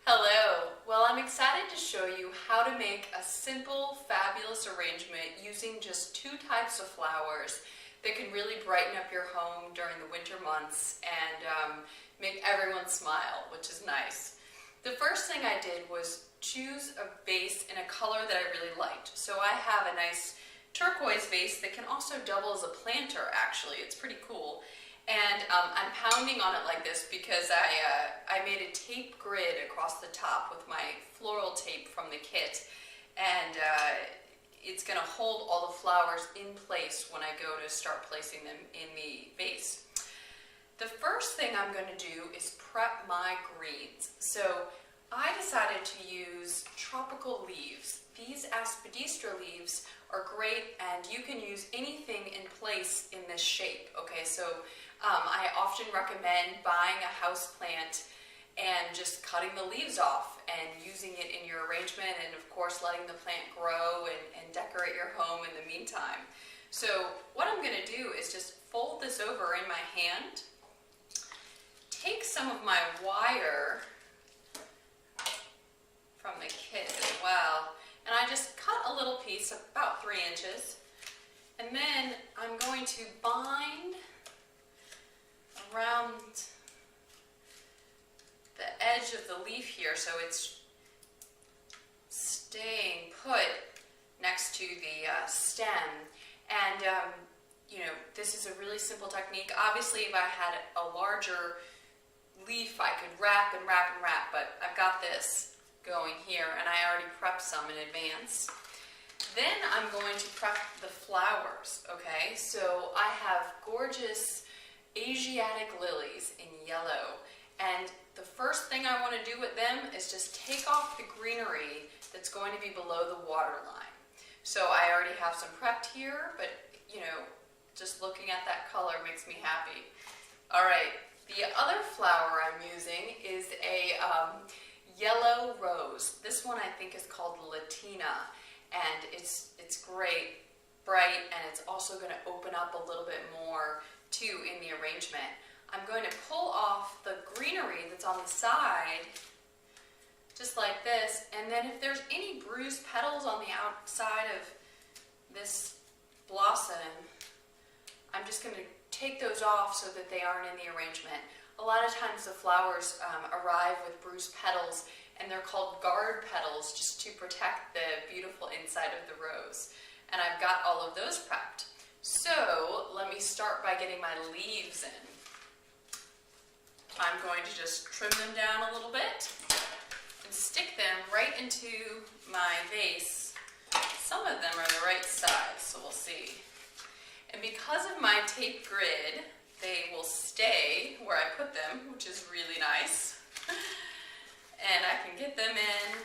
Hello! Well, I'm excited to show you how to make a simple, fabulous arrangement using just two types of flowers that can really brighten up your home during the winter months and make everyone smile, which is nice. The first thing I did was choose a vase in a color that I really liked. So I have a nice turquoise vase that can also double as a planter, actually. It's pretty cool. And I'm pounding on it like this because I made a tape grid across the top with my floral tape from the kit, and it's going to hold all the flowers in place when I go to start placing them in the vase. The first thing I'm going to do is prep my greens. So I decided to use tropical leaves. These aspidistra leaves are great, and you can use anything in place in this shape. Okay, so I often recommend buying a house plant and just cutting the leaves off and using it in your arrangement, and of course letting the plant grow and decorate your home in the meantime. So what I'm going to do is just fold this over in my hand, take some of my wire from the kit as well, and I just cut a little piece, about 3 inches, and then I'm going to bind around the edge of the leaf here so it's staying put next to the stem. And you know, this is a really simple technique. Obviously, if I had a larger leaf, I could wrap and wrap and wrap, but I've got this going here, and I already prepped some in advance. Then I'm going to prep the flowers, okay? So I have gorgeous Asiatic lilies in yellow, and the first thing I want to do with them is just take off the greenery that's going to be below the water line. So I already have some prepped here, but you know, just looking at that color makes me happy. All right, the other flower I'm using is a yellow rose. This one I think is called Latina, and it's great, bright, and it's also going to open up a little bit more too in the arrangement. I'm going to pull off the greenery that's on the side, just like this, and then if there's any bruised petals on the outside of this blossom, I'm just going to take those off so that they aren't in the arrangement. A lot of times the flowers arrive with bruised petals, and they're called guard petals just to protect the beautiful inside of the rose. And I've got all of those prepped. So let me start by getting my leaves in. I'm going to just trim them down a little bit and stick them right into my vase. Some of them are the right size, so we'll see. And because of my tape grid, they will stay where I put them, which is really nice. And I can get them in,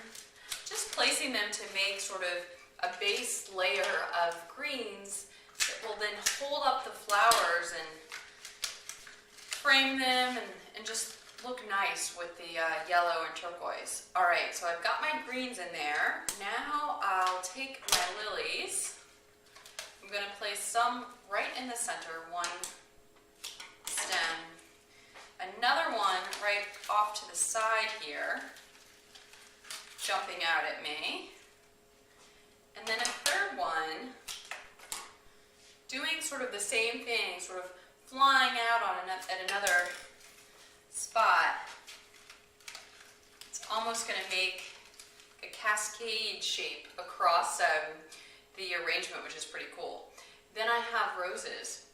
just placing them to make sort of a base layer of greens that will then hold up the flowers and frame them and just look nice with the yellow and turquoise. All right, so I've got my greens in there. Now I'll take my lilies. I'm going to place some right in the center, one stem. Another one right off to the side here, jumping out at me. And then a third one, doing sort of the same thing, sort of flying out on at another spot. It's almost going to make a cascade shape across the arrangement, which is pretty cool. Then I have roses.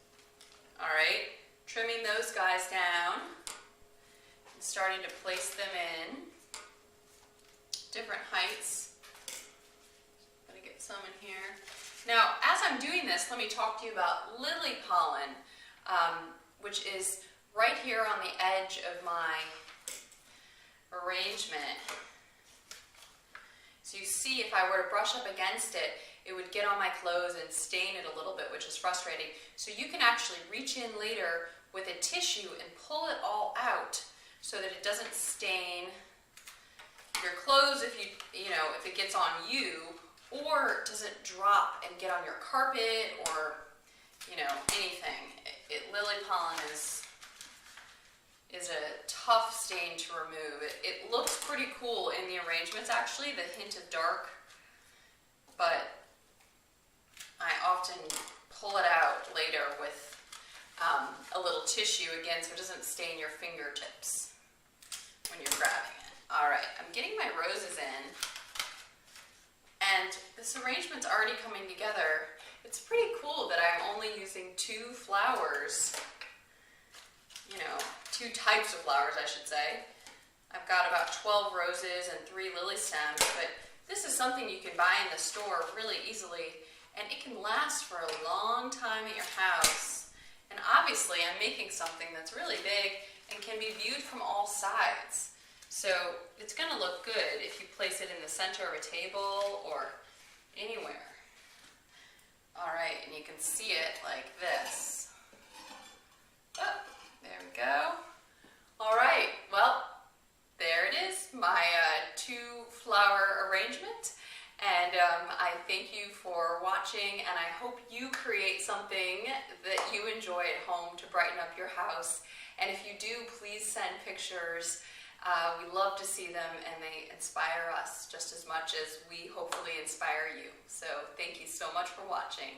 All right, trimming those guys down and starting to place them in different heights. Gonna get some in here. Now, as I'm doing this, let me talk to you about lily pollen, which is right here on the edge of my arrangement. So you see, if I were to brush up against it, it would get on my clothes and stain it a little bit, which is frustrating. So you can actually reach in later with a tissue and pull it all out so that it doesn't stain your clothes if if it gets on you, or doesn't drop and get on your carpet or anything. Lily pollen is is a tough stain to remove. It looks pretty cool in the arrangements actually, the hint of dark, but I often pull it out later with a little tissue again so it doesn't stain your fingertips when you're grabbing it. Alright, I'm getting my roses in, and this arrangement's already coming together. It's pretty cool that I'm only using 2 flowers, you know, 2 types of flowers I should say. I've got about 12 roses and 3 lily stems, but this is something you can buy in the store really easily, and it can last for a long time at your house. And obviously I'm making something that's really big and can be viewed from all sides. So it's going to look good if you place it in the center of a table or anywhere. Alright, and you can see it like this. Oh, there we go. Alright, well, there it is, my 2-flower arrangement. And I thank you for watching, and I hope you create something that you enjoy at home to brighten up your house. And if you do, please send pictures. We love to see them, and they inspire us just as much as we hopefully inspire you. So thank you so much for watching.